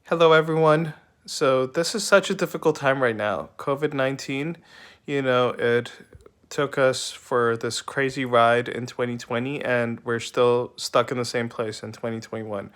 Hello, everyone. So, this is such a difficult time right now. COVID 19, it took us for this crazy ride in 2020, and we're still stuck in the same place in 2021.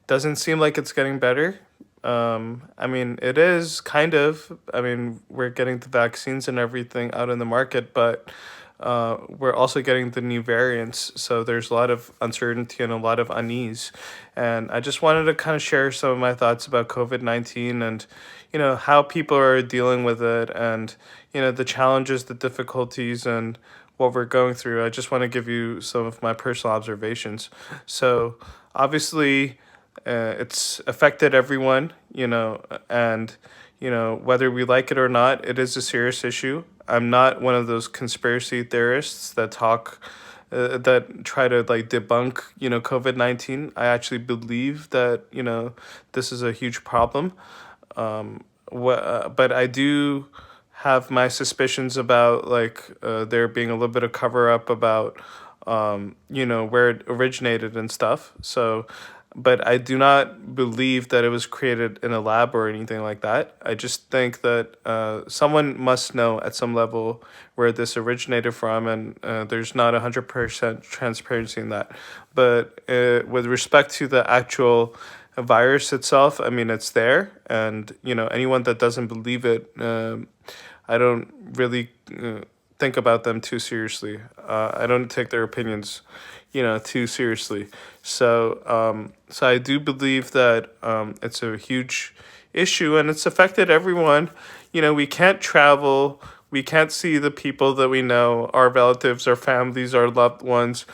Doesn't seem like it's getting better. I mean, it is kind of. I mean, we're getting the vaccines and everything out in the market, but we're also getting the new variants. So there's a lot of uncertainty and a lot of unease. And I just wanted to kind of share some of my thoughts about COVID 19 and, how people are dealing with it and, the challenges, the difficulties, and what we're going through. I just want to give you some of my personal observations. So, obviously, it's affected everyone, and whether we like it or not, it is a serious issue. I'm not one of those conspiracy theorists that that try to like debunk, COVID 19. I actually believe that this is a huge problem. But I do have my suspicions about there being a little bit of cover up about where it originated and stuff. So, but I do not believe that it was created in a lab or anything like that. I just think that someone must know at some level where this originated from, and there's not 100% transparency in that. But with respect to the actual virus itself, I mean, it's there, and anyone that doesn't believe it, I don't really think about them too seriously. I don't take their opinions, too seriously. So I do believe that it's a huge issue and it's affected everyone. We can't travel. We can't see the people that we know, our relatives, our families, our loved ones.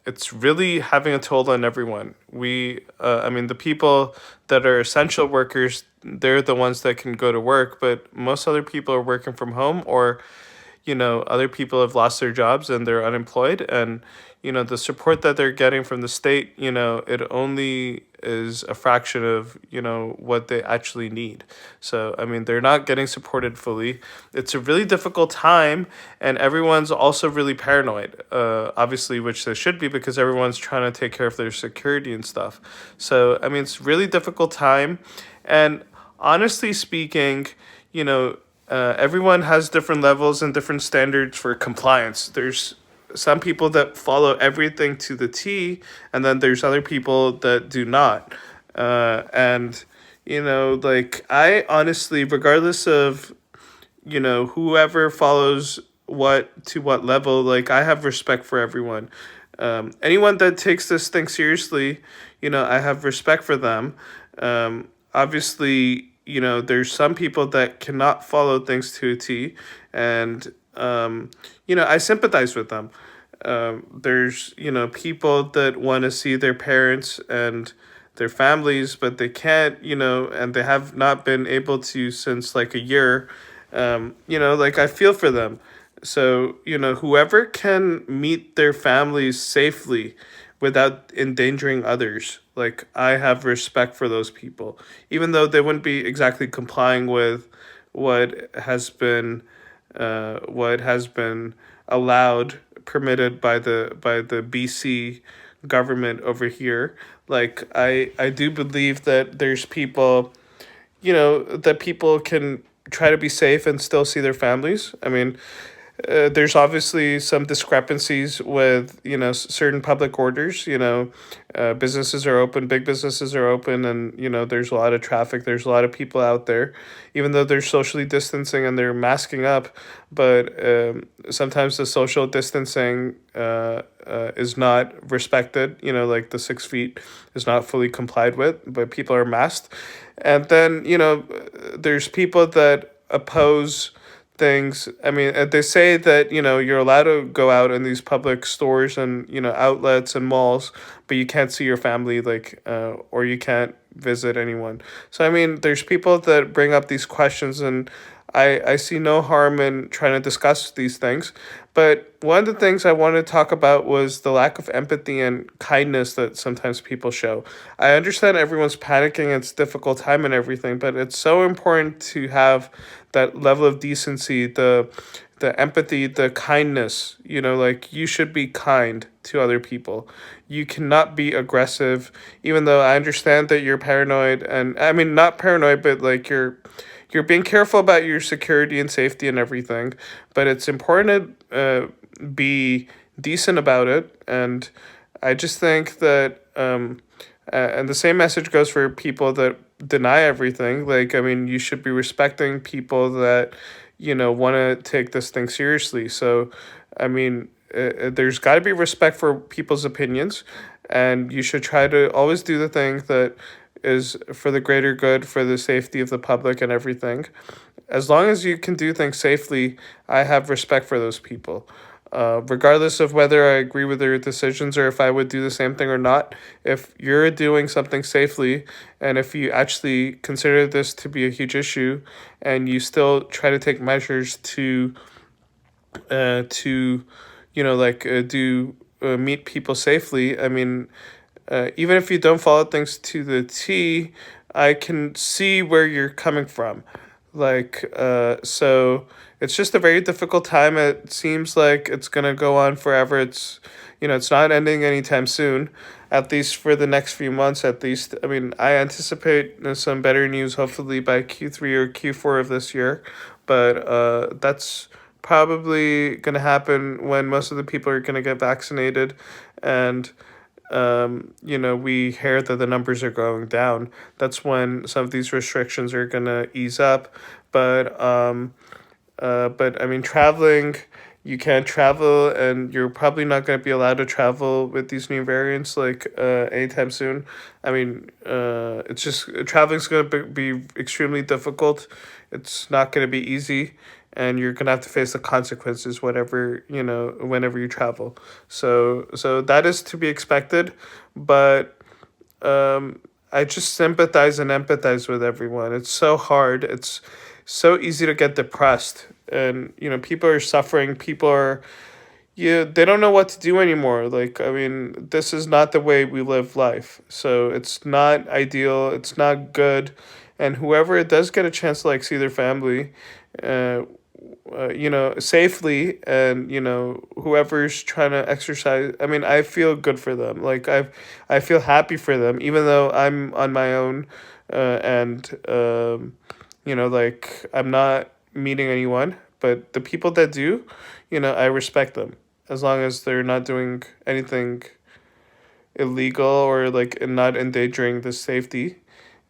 It's really having a toll on everyone. I mean, the people that are essential workers, they're the ones that can go to work, but most other people are working from home or other people have lost their jobs and they're unemployed, and the support that they're getting from the state, it only is a fraction of what they actually need. So I mean, they're not getting supported fully. It's a really difficult time, and everyone's also really paranoid, obviously, which they should be, because everyone's trying to take care of their security and stuff. So I mean, it's a really difficult time, and honestly speaking, you know everyone has different levels and different standards for compliance. There's some people that follow everything to the T, and then there's other people that do not. And, like, I honestly, regardless of, whoever follows what to what level, like, I have respect for everyone. Anyone that takes this thing seriously, I have respect for them. Obviously, there's some people that cannot follow things to a T, and I sympathize with them. There's people that want to see their parents and their families, but they can't, and they have not been able to since like a year. Like, I feel for them. So, whoever can meet their families safely without endangering others, like, I have respect for those people, even though they wouldn't be exactly complying with what has been what has been allowed, permitted by the BC government over here. Like, I do believe that there's people, that people can try to be safe and still see their families. I mean, there's obviously some discrepancies with certain public orders. Businesses are open, big businesses are open, and there's a lot of traffic, there's a lot of people out there, even though they're socially distancing and they're masking up. But sometimes the social distancing is not respected. Like, the 6 feet is not fully complied with, but people are masked. And then there's people that oppose things. I mean, they say that you're allowed to go out in these public stores and outlets and malls, but you can't see your family, like, or you can't visit anyone. So I mean, there's people that bring up these questions, and I see no harm in trying to discuss these things. But one of the things I wanted to talk about was the lack of empathy and kindness that sometimes people show. I understand everyone's panicking, it's a difficult time and everything, but it's so important to have that level of decency, the empathy, the kindness. Like you should be kind to other people. You cannot be aggressive, even though I understand that you're paranoid, and I mean not paranoid, but like you're being careful about your security and safety and everything. But it's important to be decent about it, and I just think that and the same message goes for people that deny everything. Like, I mean, you should be respecting people that, want to take this thing seriously. So, I mean, there's got to be respect for people's opinions, and you should try to always do the thing that is for the greater good, for the safety of the public and everything. As long as you can do things safely, I have respect for those people. Regardless of whether I agree with their decisions or if I would do the same thing or not, if you're doing something safely and if you actually consider this to be a huge issue and you still try to take measures to like do meet people safely, I mean, even if you don't follow things to the T, I can see where you're coming from. Like, so it's just a very difficult time. It seems like it's gonna go on forever. It's not ending anytime soon, at least for the next few months, at least. I mean, I anticipate some better news hopefully by Q3 or Q4 of this year, but that's probably gonna happen when most of the people are gonna get vaccinated, and we hear that the numbers are going down. That's when some of these restrictions are gonna ease up. But I mean, traveling, you can't travel, and you're probably not gonna be allowed to travel with these new variants like anytime soon. I mean, it's just traveling's gonna be extremely difficult. It's not gonna be easy, and you're gonna have to face the consequences whatever whenever you travel. So that is to be expected, but I just sympathize and empathize with everyone. It's so hard. It's so easy to get depressed, and people are suffering. People are, yeah, they don't know what to do anymore. Like, I mean, this is not the way we live life. So it's not ideal. It's not good. And whoever does get a chance to like see their family, uh, safely, and whoever's trying to exercise. I mean, I feel good for them. Like I feel happy for them, even though I'm on my own, and like I'm not meeting anyone. But the people that do, I respect them as long as they're not doing anything illegal or like not endangering the safety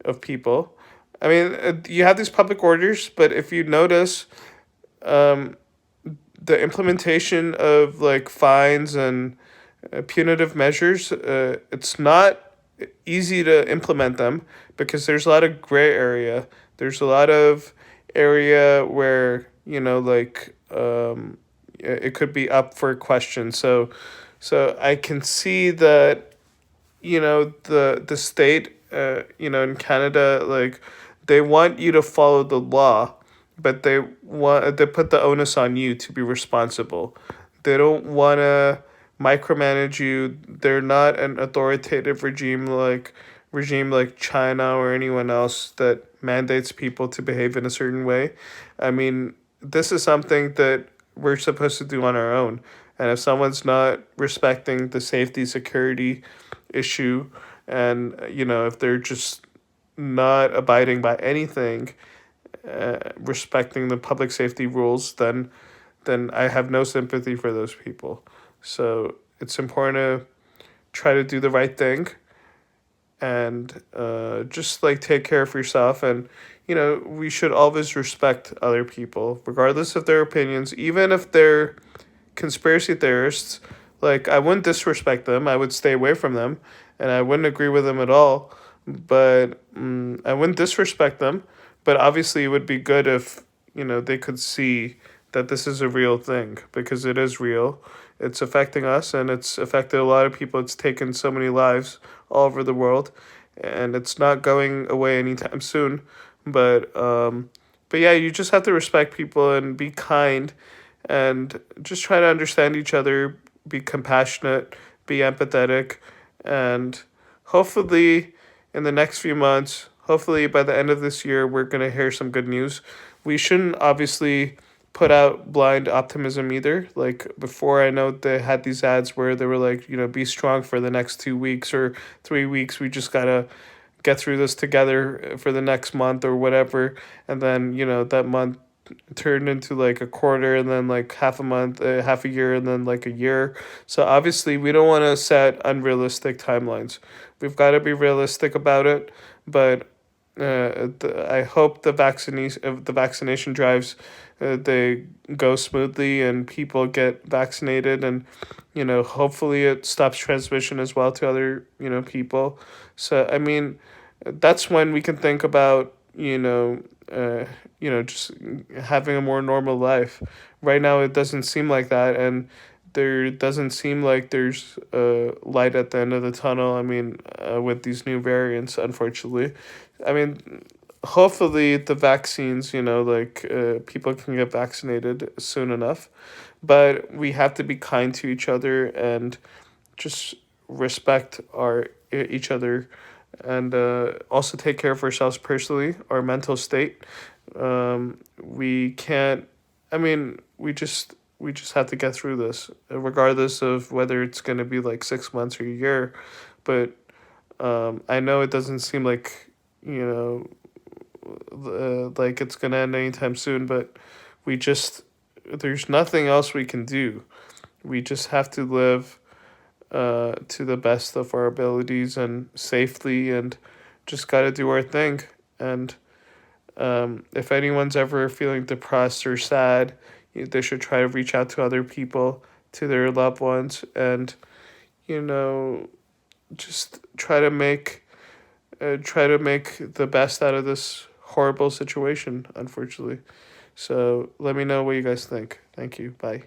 of people. I mean, you have these public orders, but if you notice, um, the implementation of like fines and punitive measures, it's not easy to implement them because there's a lot of gray area. There's a lot of area where like it could be up for question. So I can see that the state in Canada, like they want you to follow the law, but they put the onus on you to be responsible. They don't want to micromanage you. They're not an authoritative regime like China or anyone else that mandates people to behave in a certain way. I mean, this is something that we're supposed to do on our own. And if someone's not respecting the safety security issue, and if they're just not abiding by anything, respecting the public safety rules, then I have no sympathy for those people. So it's important to try to do the right thing, and just like take care of yourself. And we should always respect other people regardless of their opinions, even if they're conspiracy theorists. Like, I wouldn't disrespect them, I would stay away from them, and I wouldn't agree with them at all, but I wouldn't disrespect them. But obviously it would be good if they could see that this is a real thing, because it is real. It's affecting us, and it's affected a lot of people. It's taken so many lives all over the world, and it's not going away anytime soon. But yeah, you just have to respect people and be kind, and just try to understand each other, be compassionate, be empathetic, and hopefully in the next few months, hopefully by the end of this year, we're going to hear some good news. We shouldn't obviously put out blind optimism either. Like before, I know they had these ads where they were like, be strong for the next 2 weeks or 3 weeks. We just gotta get through this together for the next month or whatever. And then, that month turned into like a quarter, and then like half a month, half a year, and then like a year. So obviously, we don't want to set unrealistic timelines. We've got to be realistic about it. But I hope the vaccination drives, they go smoothly and people get vaccinated, and hopefully it stops transmission as well to other people. So I mean, that's when we can think about just having a more normal life. Right now, it doesn't seem like that, and there doesn't seem like there's light at the end of the tunnel. I mean, with these new variants, unfortunately. I mean, hopefully the vaccines, like people can get vaccinated soon enough, but we have to be kind to each other and just respect each other, and also take care of ourselves personally, our mental state. We can't. I mean, we just have to get through this, regardless of whether it's gonna be like 6 months or a year. But I know it doesn't seem like you know like it's gonna end anytime soon. But we just there's nothing else we can do. We just have to live to the best of our abilities and safely, and just got to do our thing. And if anyone's ever feeling depressed or sad, they should try to reach out to other people, to their loved ones, and you know, just try to make the best out of this horrible situation. Unfortunately, so let me know what you guys think. Thank you. Bye.